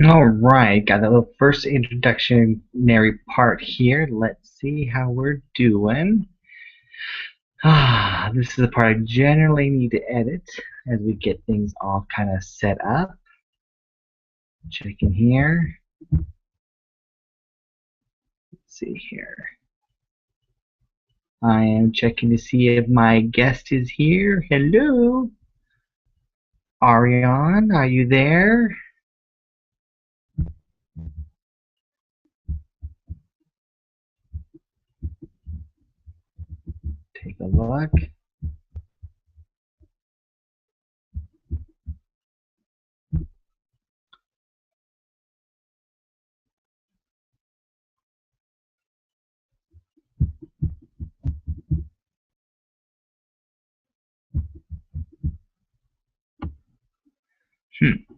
All right, got that little first introductionary part here. Let's see how we're doing. This is the part I generally need to edit as we get things all kind of set up. Check in here. Let's see here. I am checking to see if my guest is here. Hello, Areanne, are you there? Take a look. Hmm.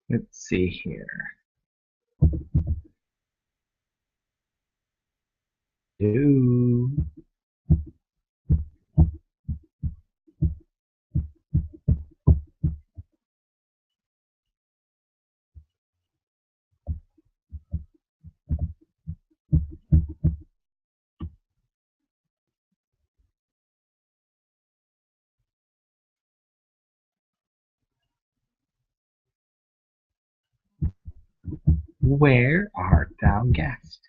Let's see here. Hello. Where art thou, guest?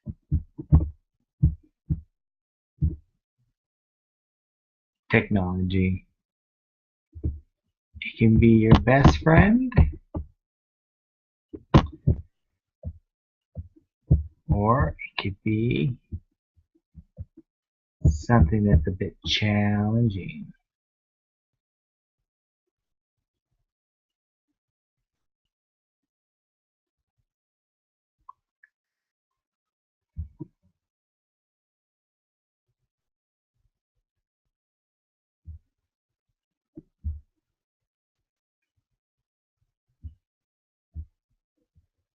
Technology. It can be your best friend, or it could be something that's a bit challenging.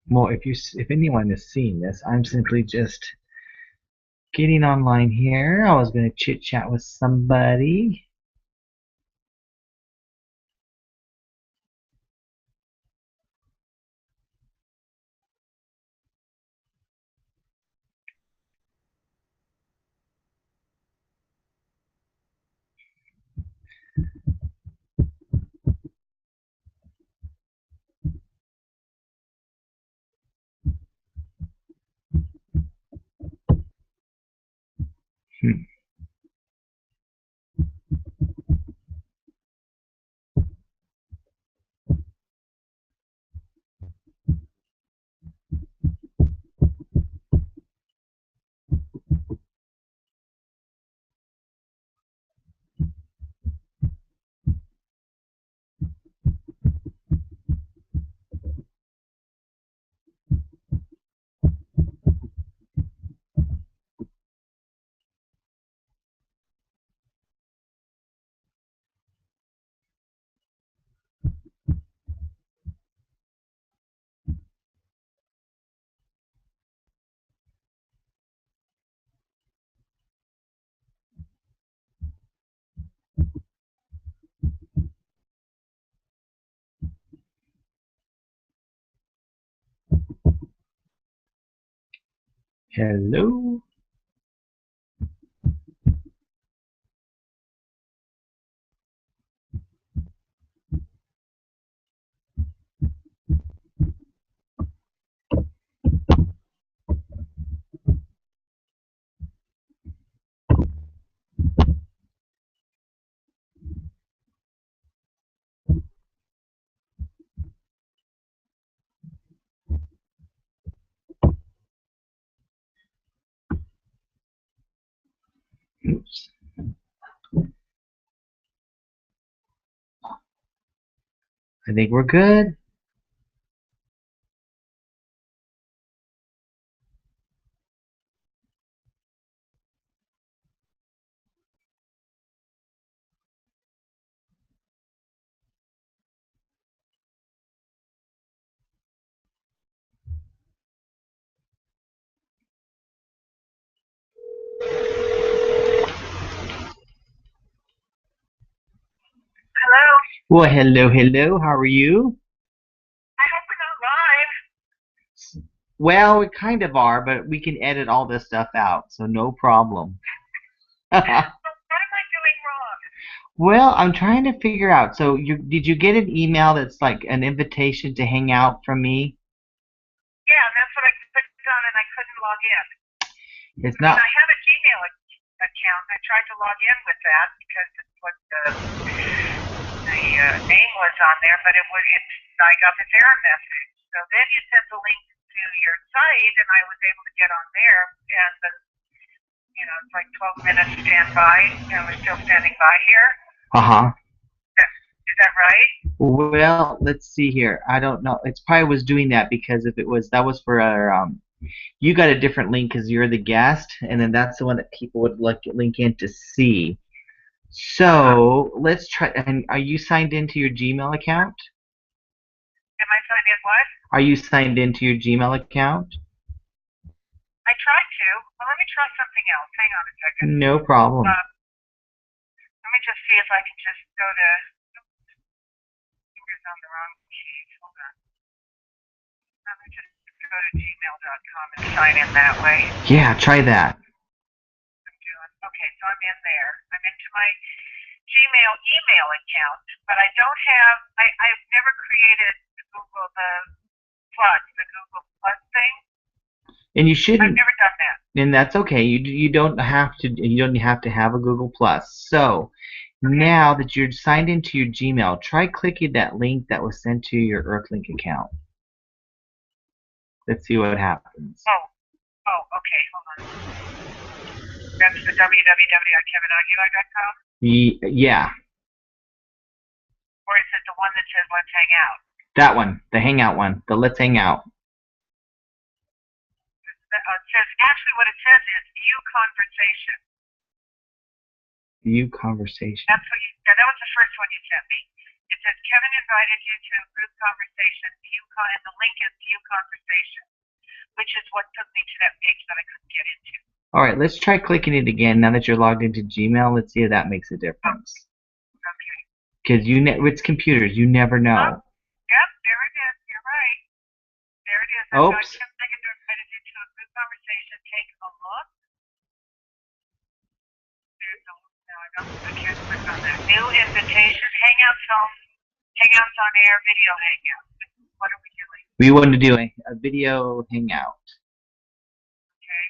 Well, if anyone has seen this, I'm simply just getting online here. I was going to chit chat with somebody. Hmm. Hello. I think we're good. Hello. Well, hello, hello. How are you? I hope we're not live. Well, we kind of are, but we can edit all this stuff out, so no problem. So what am I doing wrong? Well, I'm trying to figure out. So, did you get an email that's like an invitation to hang out from me? Yeah, that's what I clicked on and I couldn't log in. It's I mean, not. I have a Gmail account. I tried to log in with that because it's what the name was on there, but I got this error message. So then you sent the link to your site, and I was able to get on there, and it's like 12 minutes standby, and we're still standing by here. Uh-huh. Is that right? Well, let's see here. I don't know. It's probably was doing that because if it was that was for our you got a different link because you're the guest, and then that's the one that people would link in to see. So let's try. And are you signed into your Gmail account? Am I signed in what? Are you signed into your Gmail account? I tried to. Well, let me try something else. Hang on a second. No problem. Let me just see if I can just go to. Fingers on the wrong keys. Hold on. Let me just go to gmail.com and sign in that way. Yeah, try that. Okay, so I'm in there. I'm into my Gmail email account, but I don't have. I've never created the Google thing. And you shouldn't. I've never done that. And that's okay. You don't have to have a Google Plus. So now that you're signed into your Gmail, try clicking that link that was sent to your Earthlink account. Let's see what happens. Oh, okay. Hold on. That's the www.kevinaguilar.com? Yeah. Or is it the one that says let's hang out? That one, the Hangout one, the Let's Hang Out. It says, actually what it says is view conversation. View conversation. That was the first one you sent me. It says Kevin invited you to a group conversation, and the link is view conversation, which is what took me to that page that I couldn't get into. All right, let's try clicking it again now that you're logged into Gmail. Let's see if that makes a difference. Okay. Because it's computers, you never know. Yep, there it is. You're right. There it is. Oops. Kevin invited you to a group conversation. Take a look. I can't click on that. New invitation. Hangouts on air, video hangout. What are we doing? We want to do a video hangout. Okay.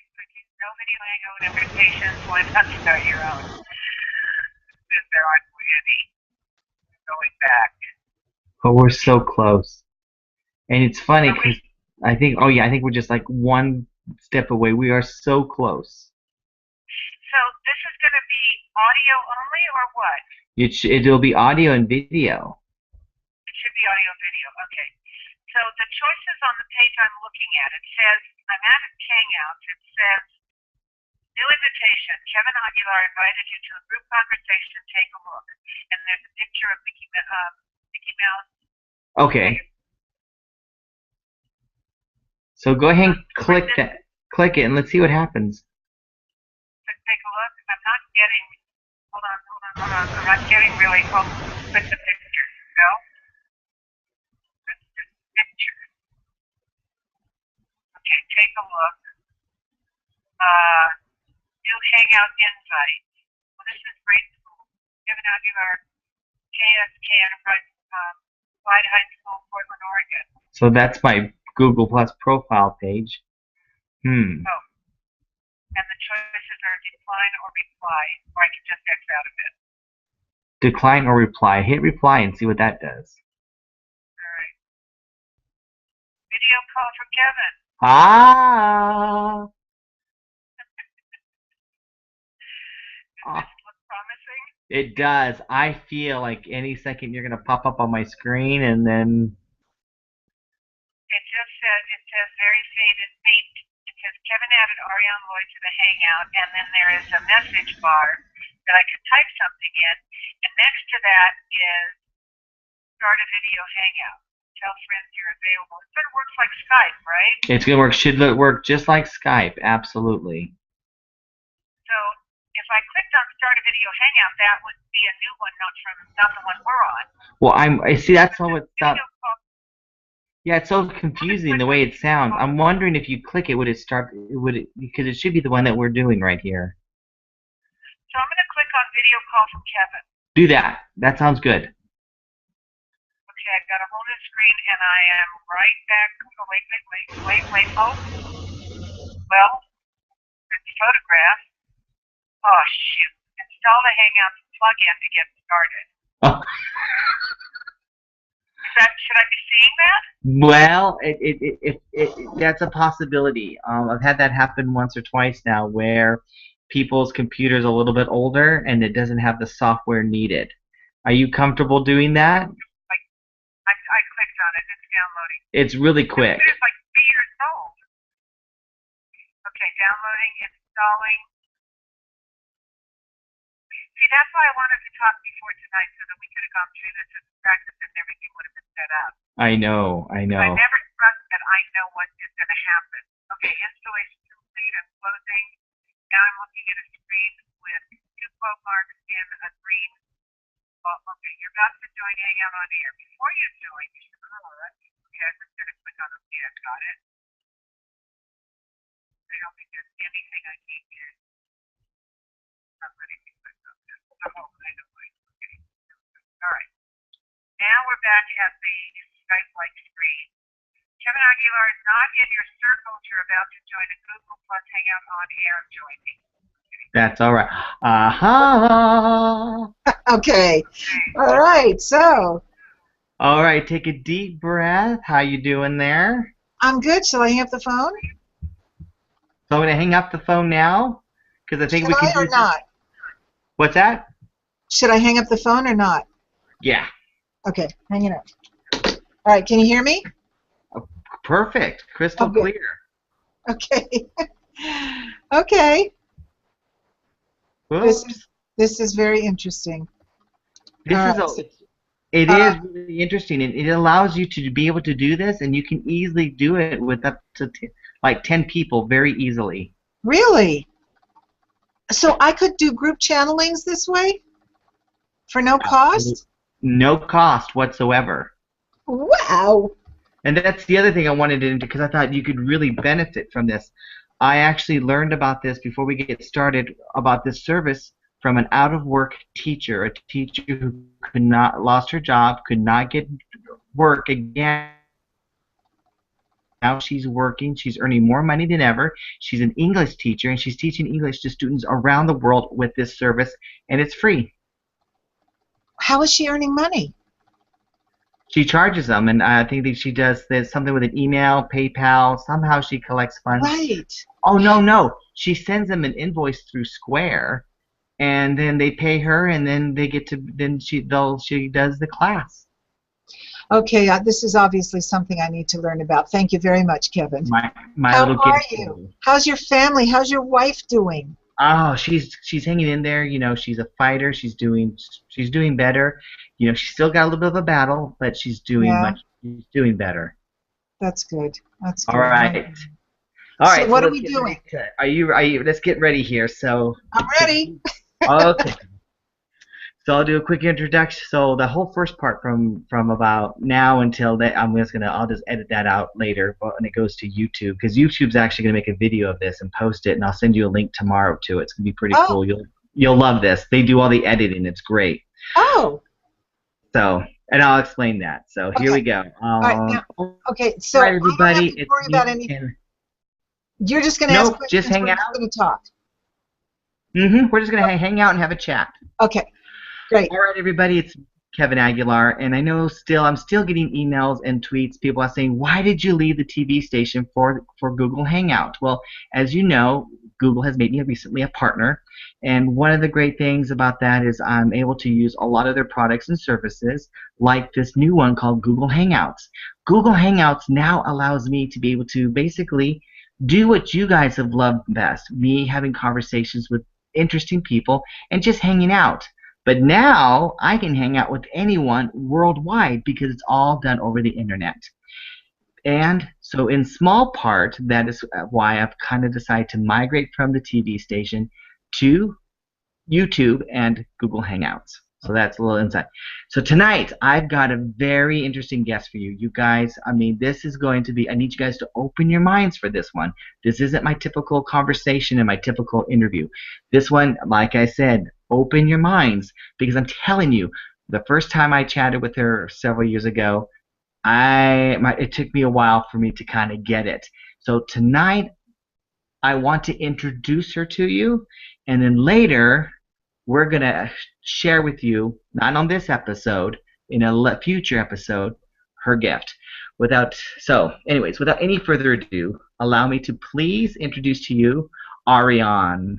No video hangout invitations. Why not start your own? If there aren't any going back. But we're so close. And it's funny because I think we're just like one step away. We are so close. So this is going to be audio only or what? It'll be audio and video. It should be audio and video. Okay. So the choices on the page I'm looking at, it says, I'm at Hangouts. It says, new invitation. Kevin Aguilar invited you to a group conversation. Take a look. And there's a picture of Mickey Mouse. Okay. So go ahead and click it and let's see what happens. Take a look. I'm not getting. Hold on. I'm not getting really close. Click the picture. No. Picture. Okay. Take a look. New Hangout invite. Well, this is grade school. Kevin Aguilar, KSK Enterprise, Clyde High School, Portland, Oregon. So that's my Google Plus profile page. Oh. And the choices are decline or reply, or I can just X out of it. Decline or reply. Hit reply and see what that does. Alright. Video call from Kevin. Ah! Does this look promising? It does. I feel like any second you're gonna pop up on my screen, and then It says very faint. It says Kevin added Areanne Lloyd to the Hangout, and then there is a message bar that I can type something in, and next to that is start a video hangout. Tell friends you're available. It sort of works like Skype, right? it's gonna work. Should work just like Skype. Absolutely. So if I clicked on start a video hangout, that would be a new one, not the one we're on. Well, I see. That's all it sounds. Video call. Yeah, it's so confusing the way it sounds. I'm wondering if you click it, would it start? Would it? Because it should be the one that we're doing right here. So I'm going to click on video call from Kevin. Do that. That sounds good. Okay, I've got a whole new screen, and I am right back. Oh, wait. Oh, well, it's photograph. Oh, shoot. Install the Hangouts plugin to get started. Oh. Should I be seeing that? Well, that's a possibility. I've had that happen once or twice now, where people's computers are a little bit older and it doesn't have the software needed. Are you comfortable doing that? I clicked on it. It's downloading. It's really quick. It's like 3 years old. Okay, downloading, installing. See, that's why I wanted to talk before tonight so that we could have gone through this and practice and everything would have been set up. I know. I never trust that I know what is going to happen. Okay, installation complete and closing. Now I'm looking at a screen with 2 quote marks in a green. Well, okay, you're about to join Hangout on air. Before you join, you should okay, I'm just going to click on OK, I've got it. I don't think there's anything I can't get. I'm ready to click on this. Oh, I know. Okay. All right. Now we're back at the Skype-like screen. Kevin Aguilar is not in your circle. You're about to join a Google Plus Hangout on air. Join me. That's all right. Aha. Okay. All right. So. All right. Take a deep breath. How you doing there? I'm good. Shall I hang up the phone? So I'm going to hang up the phone now because I think Should we can. I or not? What's that? Should I hang up the phone or not? Yeah. Okay. Hang it up. All right. Can you hear me? Perfect. Crystal clear. Okay. Okay. Oops. This is very interesting. It is really interesting, and it allows you to be able to do this, and you can easily do it with up to like 10 people very easily. Really? So I could do group channelings this way for no cost? No cost whatsoever. Wow. And that's the other thing I wanted to do because I thought you could really benefit from this. I actually learned about this before we get started about this service from an out-of-work teacher, a teacher who lost her job, could not get work again. Now she's working. She's earning more money than ever. She's an English teacher, and she's teaching English to students around the world with this service, and it's free. How is she earning money? She charges them, and I think that she does something with an email, PayPal. Somehow she collects funds. Right. Oh, no. She sends them an invoice through Square, and then they pay her, and then they get to she does the class. Okay, this is obviously something I need to learn about. Thank you very much, Kevin. How are you? How's your family? How's your wife doing? Oh, she's hanging in there. You know, she's a fighter. She's doing better. You know, she's still got a little bit of a battle, but she's doing doing better. That's good. That's good. All right. All right. So what are we doing? Are you? Let's get ready here. So. I'm ready. Okay. So I'll do a quick introduction. So the whole first part from about now until that, I'll just edit that out later when it goes to YouTube, because YouTube's actually gonna make a video of this and post it, and I'll send you a link tomorrow to it. It's gonna be pretty cool. You'll love this. They do all the editing. It's great. Oh. So, and I'll explain that. So here we go. All right, now, okay. So all right, everybody, I don't have to worry about anything. You're just gonna ask questions. Just hang out. We're gonna talk. We're just gonna hang out and have a chat. Okay. Great. All right, everybody, it's Kevin Aguilar, and I know I'm still getting emails and tweets. People are saying, why did you leave the TV station for Google Hangout? Well, as you know, Google has made me recently a partner. And one of the great things about that is I'm able to use a lot of their products and services, like this new one called Google Hangouts. Google Hangouts now allows me to be able to basically do what you guys have loved best, me having conversations with interesting people and just hanging out. But now I can hang out with anyone worldwide because it's all done over the internet. And so, in small part, that is why I've kind of decided to migrate from the TV station to YouTube and Google Hangouts. So that's a little insight. So tonight, I've got a very interesting guest for you. You guys, I mean, this is going to be, I need you guys to open your minds for this one. This isn't my typical conversation and my typical interview. This one, like I said, open your minds, because I'm telling you, the first time I chatted with her several years ago, it took me a while for me to kind of get it. So tonight, I want to introduce her to you, and then later we're going to share with you, not on this episode, in a future episode, her gift. Anyways, without any further ado, allow me to please introduce to you Areanne.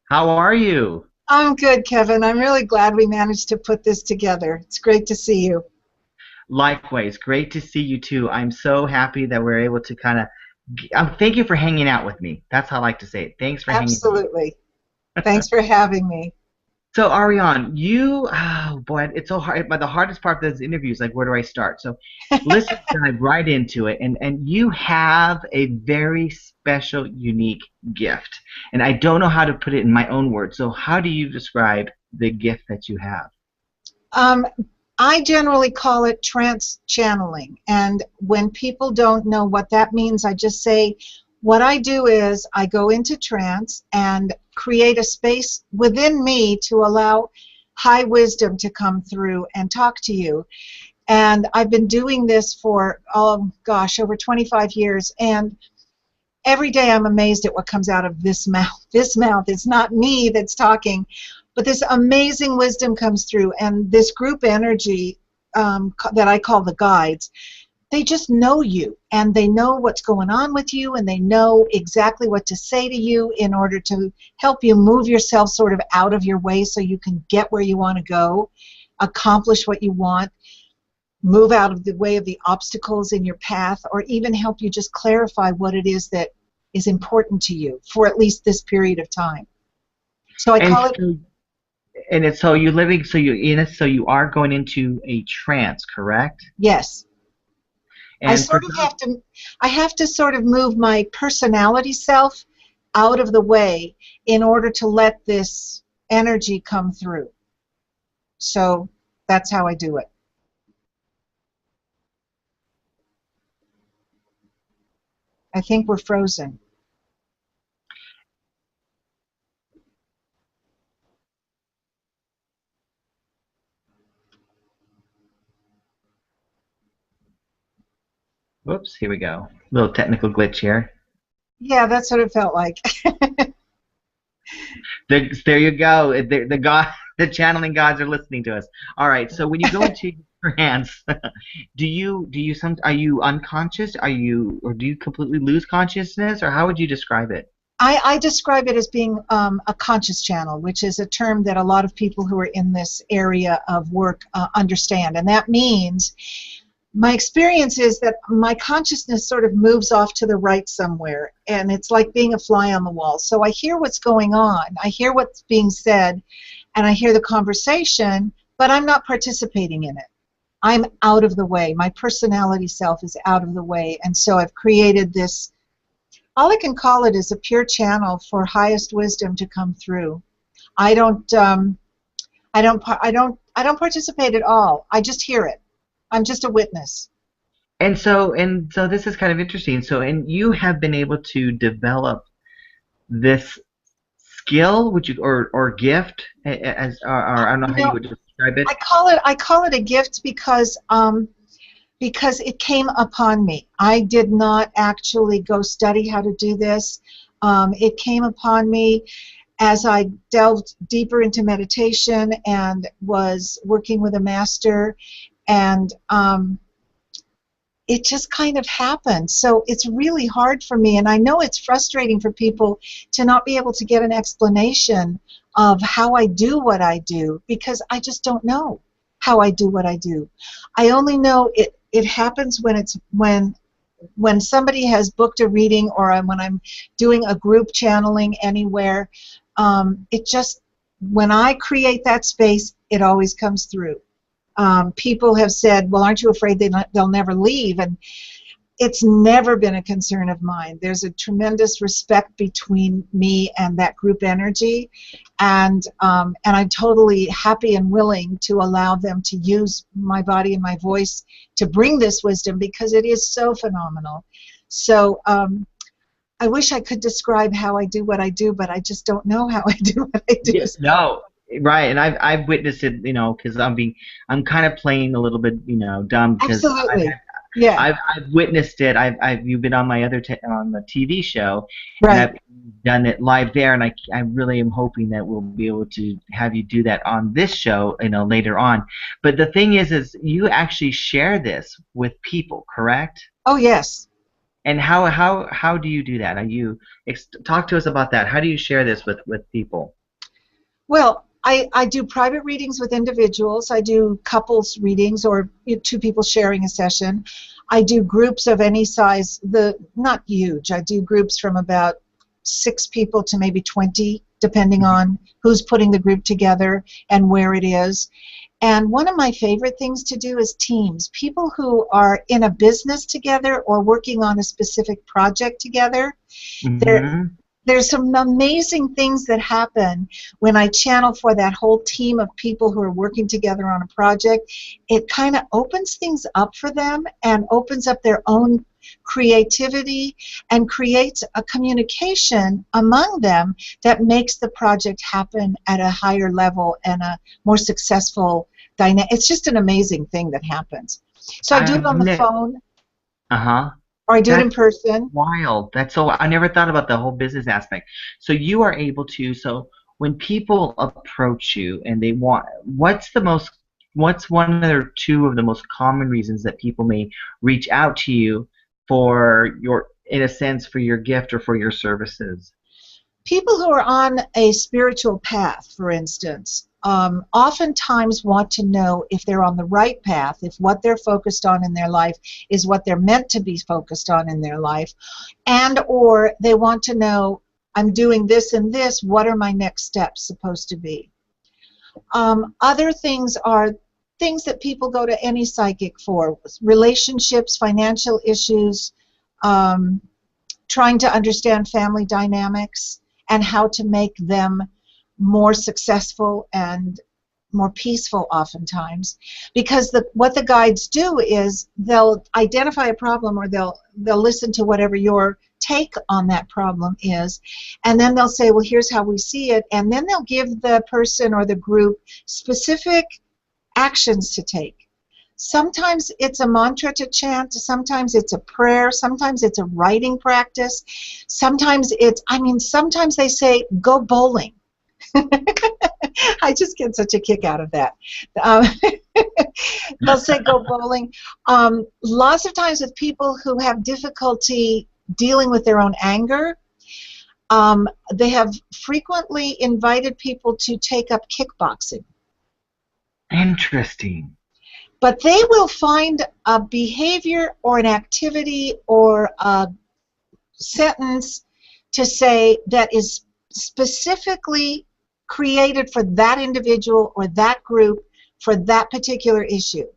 How are you? I'm good, Kevin. I'm really glad we managed to put this together. It's great to see you. Likewise, great to see you too. I'm so happy that we're able to kind of thank you for hanging out with me. That's how I like to say it. Thanks for hanging out. Absolutely. Thanks for having me. So Areanne, oh boy, it's so hard. But the hardest part of those interviews, like, where do I start? So let's just dive right into it. And you have a very special, unique gift. And I don't know how to put it in my own words. So how do you describe the gift that you have? I generally call it trance channeling. And when people don't know what that means, I just say, what I do is I go into trance and create a space within me to allow high wisdom to come through and talk to you. And I've been doing this for, oh gosh, over 25 years. And every day I'm amazed at what comes out of this mouth. This mouth, it's not me that's talking, but this amazing wisdom comes through. And this group energy that I call the guides, they just know you, and they know what's going on with you, and they know exactly what to say to you in order to help you move yourself sort of out of your way so you can get where you want to go, accomplish what you want, move out of the way of the obstacles in your path, or even help you just clarify what it is that is important to you for at least this period of time. So I call it... And it's so you are going into a trance, correct? Yes. And I have to sort of move my personality self out of the way in order to let this energy come through. So that's how I do it. I think we're frozen. Whoops, here we go. Little technical glitch here. Yeah, that's what it felt like. There you go. The channeling gods are listening to us. All right. So when you go into your hands, are you unconscious? Or do you completely lose consciousness, or how would you describe it? I describe it as being a conscious channel, which is a term that a lot of people who are in this area of work understand, and that means my experience is that my consciousness sort of moves off to the right somewhere, and it's like being a fly on the wall. So I hear what's going on, I hear what's being said, and I hear the conversation, but I'm not participating in it. I'm out of the way. My personality self is out of the way, and so I've created this, all I can call it is a pure channel for highest wisdom to come through. I don't participate at all. I just hear it. I'm just a witness. And so this is kind of interesting. So, and you have been able to develop this skill, or gift, as or I don't know how you would describe it. I call it a gift because it came upon me. I did not actually go study how to do this. It came upon me as I delved deeper into meditation and was working with a master. And it just kind of happened. So it's really hard for me, and I know it's frustrating for people to not be able to get an explanation of how I do what I do, because I just don't know how I do what I do. I only know it happens when somebody has booked a reading, or when I'm doing a group channeling anywhere. It just, when I create that space, it always comes through. People have said, well, aren't you afraid they'll never leave? And it's never been a concern of mine. There's a tremendous respect between me and that group energy, and I'm totally happy and willing to allow them to use my body and my voice to bring this wisdom, because it is so phenomenal. So I wish I could describe how I do what I do, but I just don't know how I do what I do. Yes, no, right, and I've witnessed it, because I'm kind of playing a little bit, dumb, because Absolutely. Yeah. I've witnessed it. You've been on my other on the TV show, and Right. I've done it live there, and I really am hoping that we'll be able to have you do that on this show, later on. But the thing is you share this with people, correct? Oh, yes. And how do you do that? Talk to us about that. How do you share this with people? Well, I do private readings with individuals. I do couples readings, or two people sharing a session. I do groups of any size, not huge. I do groups from about 6 people to maybe 20, depending on who's putting the group together and where it is. And one of my favorite things to do is teams. People who are in a business together or working on a specific project together. Mm-hmm. There's some amazing things that happen when I channel for that whole team of people who are working together on a project. It kind of opens things up for them and opens up their own creativity and creates a communication among them that makes the project happen at a higher level and a more successful dynamic. It's just an amazing thing that happens. So I do it on the phone. Uh-huh. Or I do it in That's person. wild. I never thought about the whole business aspect. So you are able to, so when people approach you and they want, what's one or two of the most common reasons that people may reach out to you for in a sense, for your gift or for your services? People who are on a spiritual path, for instance, oftentimes want to know if they're on the right path, if what they're focused on in their life is what they're meant to be focused on in their life, and or they want to know, I'm doing this and this, what are my next steps supposed to be? Other things are things that people go to any psychic for: relationships, financial issues, trying to understand family dynamics and how to make them more successful and more peaceful oftentimes. Because what the guides do is they'll identify a problem, or they'll listen to whatever your take on that problem is, and then they'll say, well, here's how we see it, and then they'll give the person or the group specific actions to take. Sometimes it's a mantra to chant, sometimes it's a prayer, sometimes it's a writing practice, sometimes sometimes they say, go bowling. I just get such a kick out of that. They'll say go bowling. Lots of times with people who have difficulty dealing with their own anger, they have frequently invited people to take up kickboxing. Interesting. But they will find a behavior or an activity or a sentence to say that is specifically created for that individual or that group for that particular issue.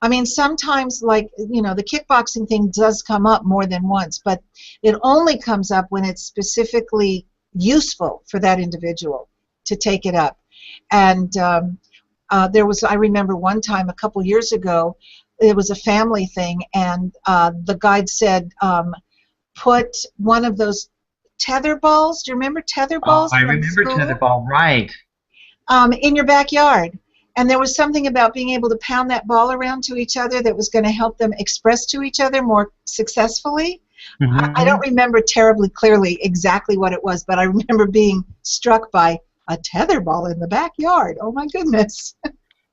I mean, sometimes, like, the kickboxing thing does come up more than once, but it only comes up when it's specifically useful for that individual to take it up. And I remember one time a couple years ago, it was a family thing, and the guide said, put one of those tether balls. Do you remember tether balls I from remember school? tetherball, right. In your backyard. And there was something about being able to pound that ball around to each other that was going to help them express to each other more successfully. Mm-hmm. I don't remember terribly clearly exactly what it was, but I remember being struck by a tether ball in the backyard. Oh my goodness.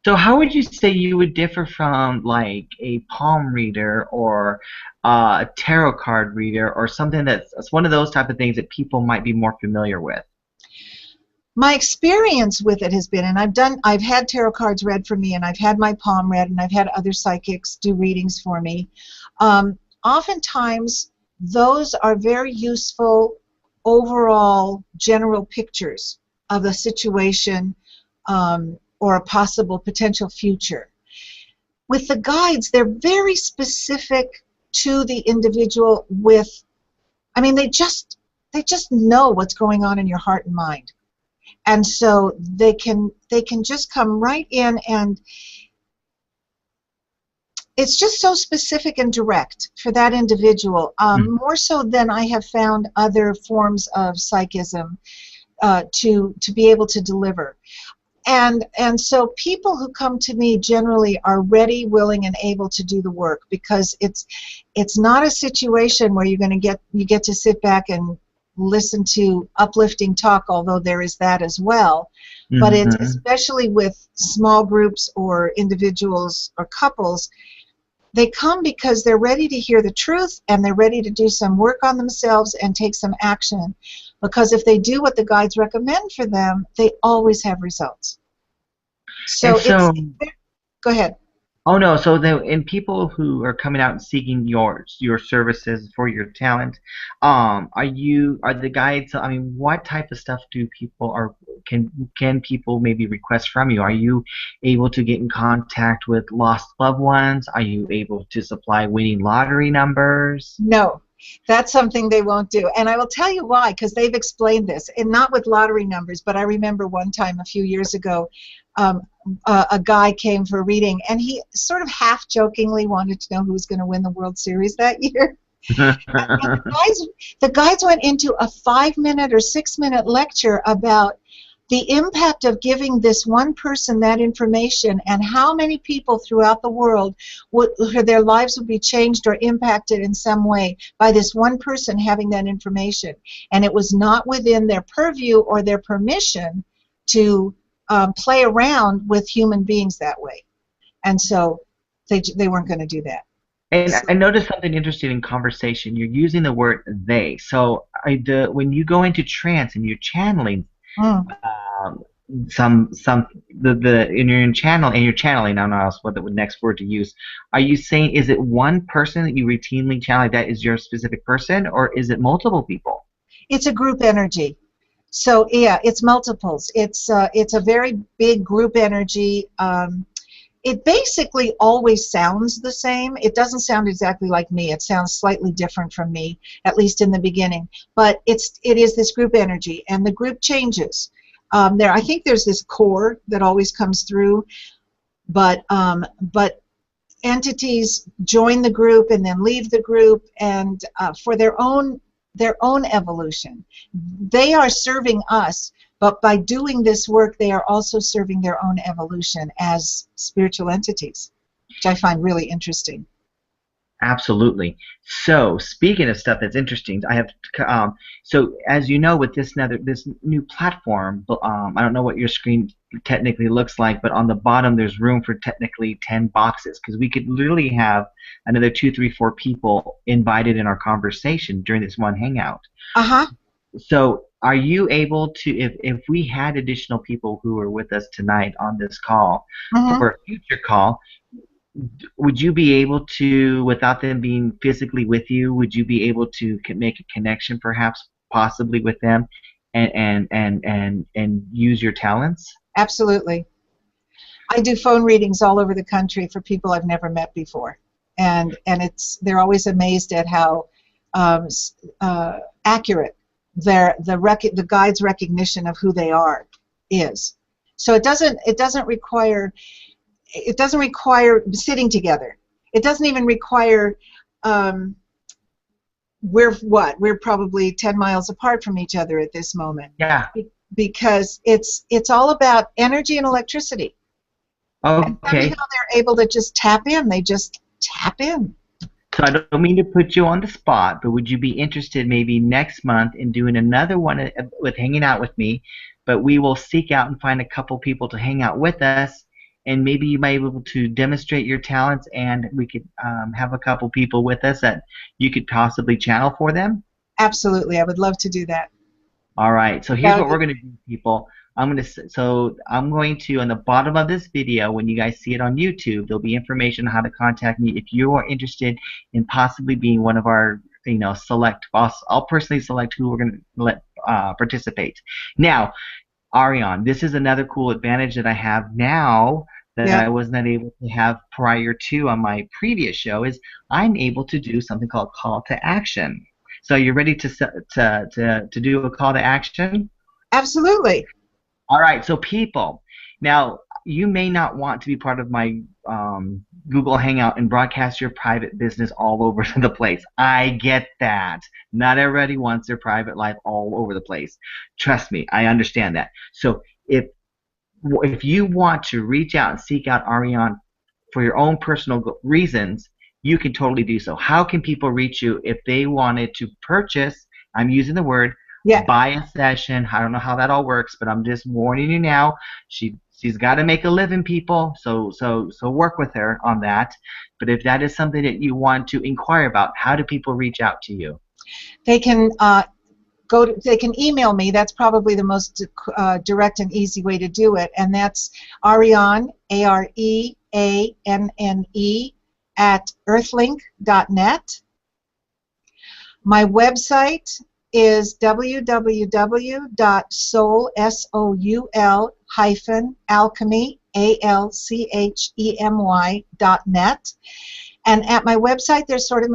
So how would you say you would differ from like a palm reader or a tarot card reader or something that's one of those type of things that people might be more familiar with? My experience with it has been, and I've had tarot cards read for me, and I've had my palm read, and I've had other psychics do readings for me. Oftentimes, those are very useful overall general pictures of a situation or a possible potential future. With the guides, they're very specific to the individual with, I mean, they just know what's going on in your heart and mind. And so they can just come right in, and it's just so specific and direct for that individual, more so than I have found other forms of psychism to be able to deliver. And so people who come to me generally are ready, willing, and able to do the work, because it's not a situation where you get to sit back and listen to uplifting talk, although there is that as well. But it's Mm-hmm. especially with small groups or individuals or couples, they come because they're ready to hear the truth, and they're ready to do some work on themselves and take some action. Because if they do what the guides recommend for them, they always have results. And So so, go ahead. oh no, so and people who are coming out and seeking your services for your talent, are the guides? I mean, what type of stuff do people are can people maybe request from you? Are you able to get in contact with lost loved ones? Are you able to supply winning lottery numbers? No, that's something they won't do. And I will tell you why, because they've explained this, and not with lottery numbers, but I remember one time a few years ago, um, a guy came for a reading, and he sort of half-jokingly wanted to know who was going to win the World Series that year. And the guides went into a 5-minute or 6-minute lecture about the impact of giving this one person that information, and how many people throughout the world their lives would be changed or impacted in some way by this one person having that information. And it was not within their purview or their permission to play around with human beings that way. And so they weren't going to do that. And So, I noticed something interesting in conversation. You're using the word they. So when you go into trance and you're channeling, mm. um, some the and you're in channel and you're channeling. I don't know else what the next word to use. Are you saying is it one person that you routinely channel that is your specific person, or is it multiple people? It's a group energy. So yeah, it's multiples. It's a very big group energy. It basically always sounds the same. It doesn't sound exactly like me. It sounds slightly different from me, at least in the beginning. But it is this group energy, and the group changes. I think there's this core that always comes through, but entities join the group and then leave the group, and for their own evolution. They are serving us, but by doing this work, they are also serving their own evolution as spiritual entities, which I find really interesting. Absolutely. So, speaking of stuff that's interesting, so as you know, with this new platform, I don't know what your screen technically looks like, but on the bottom there's room for technically 10 boxes because we could literally have another two, three, four people invited in our conversation during this one hangout. Uh-huh. So, are you able to, if we had additional people who were with us tonight on this call Hmm. for a future call, would you be able to, without them being physically with you, would you be able to make a connection, perhaps, possibly with them, and use your talents? Absolutely. I do phone readings all over the country for people I've never met before, and they're always amazed at how accurate the guide's recognition of who they are is. So it doesn't require sitting together. It doesn't even require um, we're probably 10 miles apart from each other at this moment, Yeah. because it's all about energy and electricity. And somehow Okay. they're able to just tap in. They just tap in. So I don't mean to put you on the spot, but would you be interested maybe next month in doing another one with hanging out with me? But we will seek out and find a couple people to hang out with us, and maybe you might be able to demonstrate your talents, and we could have a couple people with us that you could possibly channel for them. Absolutely, I would love to do that. All right, so here's That would what we're be going to do, people. I'm going to, on the bottom of this video, when you guys see it on YouTube, there'll be information on how to contact me if you are interested in possibly being one of our, select. I'll personally select who we're going to let participate. Now, Ariane, this is another cool advantage that I have now that yeah. I was not able to have prior to on my previous show is I'm able to do something called call to action. So you're ready to do a call to action? Absolutely. All right, so people, now you may not want to be part of my Google Hangout and broadcast your private business all over the place. I get that. Not everybody wants their private life all over the place. Trust me, I understand that. So if you want to reach out and seek out Ariane for your own personal reasons, you can totally do so. How can people reach you if they wanted to purchase? I'm using the word Yeah. buy a session. I don't know how that all works, but I'm just warning you now. She's got to make a living, people. So work with her on that. But if that is something that you want to inquire about, how do people reach out to you? They can they can email me. That's probably the most direct and easy way to do it, and that's Areanne, Areanne, at earthlink.net. My website is www.soul-alchemy, alchemy.net. And at my website, there's sort of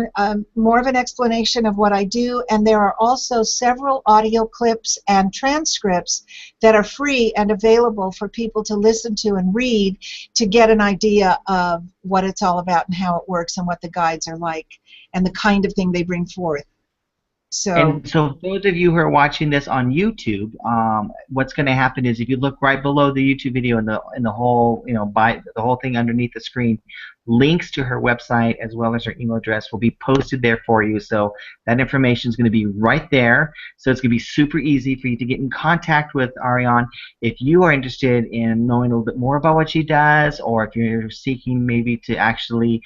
more of an explanation of what I do, and there are also several audio clips and transcripts that are free and available for people to listen to and read to get an idea of what it's all about and how it works and what the guides are like and the kind of thing they bring forth. So, And so those of you who are watching this on YouTube, what's going to happen is if you look right below the YouTube video in the whole, by the whole thing underneath the screen, links to her website as well as her email address will be posted there for you. So that information is going to be right there. So it's going to be super easy for you to get in contact with Ariane if you are interested in knowing a little bit more about what she does, or if you're seeking maybe to actually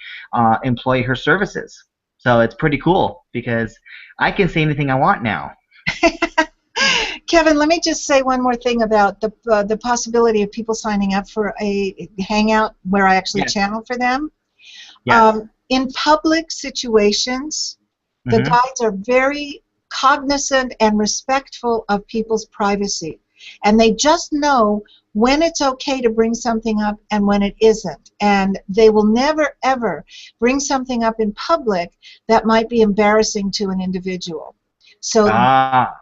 employ her services. So it's pretty cool because I can say anything I want now. Kevin, let me just say one more thing about the possibility of people signing up for a hangout where I actually Yes. channel for them. Yes. In public situations, the Mm-hmm. guides are very cognizant and respectful of people's privacy, and they just know when it's okay to bring something up and when it isn't, and they will never ever bring something up in public that might be embarrassing to an individual. So Ah.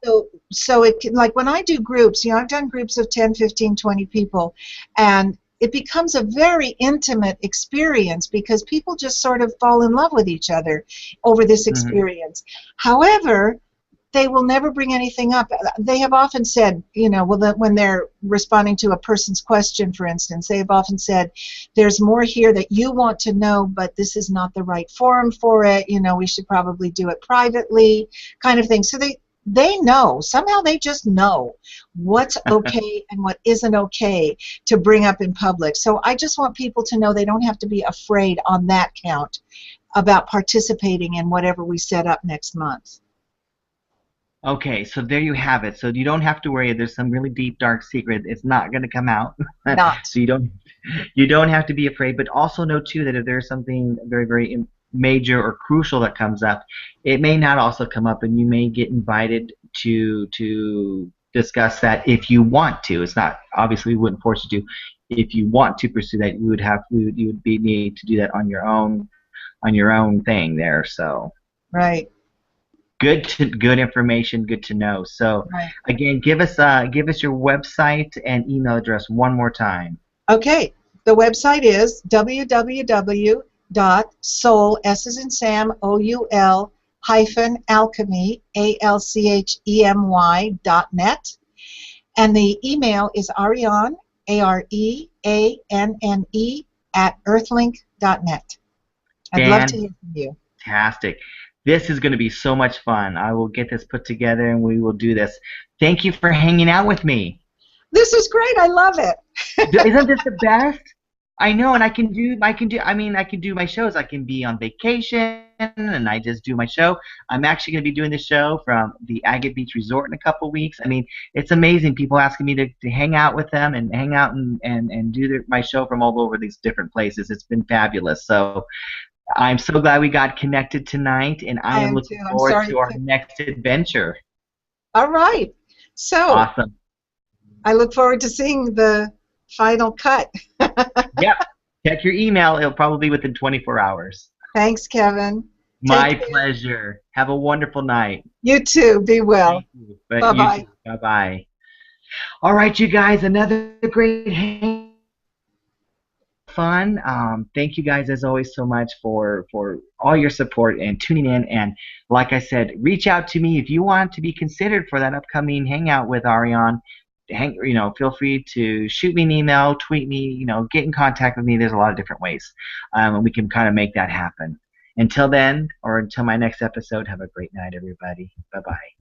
so it can, like when I do groups, I've done groups of 10, 15, 20 people, and it becomes a very intimate experience because people just sort of fall in love with each other over this Mm-hmm. experience. However, they will never bring anything up. They have often said, when they're responding to a person's question, for instance, they have often said, there's more here that you want to know, but this is not the right forum for it. We should probably do it privately, kind of thing. So they know, somehow they just know what's okay and what isn't okay to bring up in public. So I just want people to know they don't have to be afraid on that count about participating in whatever we set up next month. Okay, so there you have it. So you don't have to worry. There's some really deep, dark secret. It's not going to come out. Not. So you don't have to be afraid. But also know too that if there's something very, very major or crucial that comes up, it may not also come up, and you may get invited to discuss that if you want to. It's not obviously we wouldn't force you to. If you want to pursue that, you would be need to do that on your own thing there. So. Right. Good information, good to know. So Right. again, give us your website and email address one more time. Okay. The website is www.soul, S as in Sam, OUL, alchemy, ALCHEMY.net. And the email is Areanne, AREANNE, at earthlink.net. I'd love to hear from you. Fantastic. This is going to be so much fun. I will get this put together and we will do this. Thank you for hanging out with me. This is great. I love it. Isn't this the best? I know, and I can do my shows. I can be on vacation and I just do my show. I'm actually going to be doing the show from the Agate Beach Resort in a couple weeks. I mean, it's amazing. People asking me to hang out with them and hang out and do my show from all over these different places. It's been fabulous. So I'm so glad we got connected tonight, and I I am am too. looking I'm forward sorry. to our next adventure. All right. So Awesome. I look forward to seeing the final cut. Yep. Check your email. It'll probably be within 24 hours. Thanks, Kevin. Take My care. pleasure. Have a wonderful night. You too. Be well. Thank you. But Bye you bye. too. Bye bye. All right, you guys. Another great fun. Thank you guys as always so much for all your support and tuning in. And like I said, reach out to me if you want to be considered for that upcoming hangout with Areanne. Feel free to shoot me an email, tweet me, get in contact with me. There's a lot of different ways, and we can kind of make that happen. Until then, or until my next episode, have a great night, everybody. Bye bye.